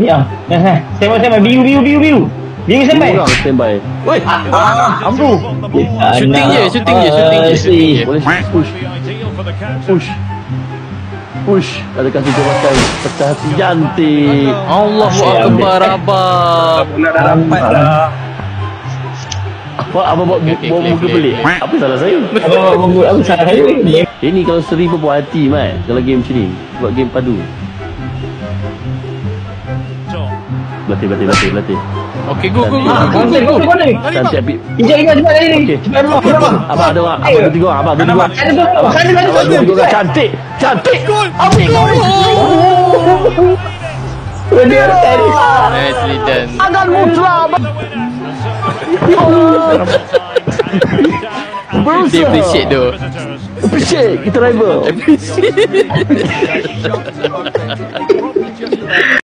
Ya. Standby. Biu. Biu standby. Orang standby. Woi, Amru. shooting je. Boleh push. Adakah kita makan pecah hati cantik? Allahu Akbar abang. Nak dah dapat dah. Apa buat muka pelik? Apa salah saya? Apa salah saya ni? Ini kalau 1000 buah hati Mat. Kalau game macam ni, buat game padu. Berlatih. Okey, go. Cantik. Cantik api. Cepat lari. Okey. Cepat. Abang ada orang, abang dua tiga orang. Abang dua tiga orang. Cantik. Api kau. Nicely done. Agan mutlak. Dia appreciate tu. Appreciate kita rival. Appreciate.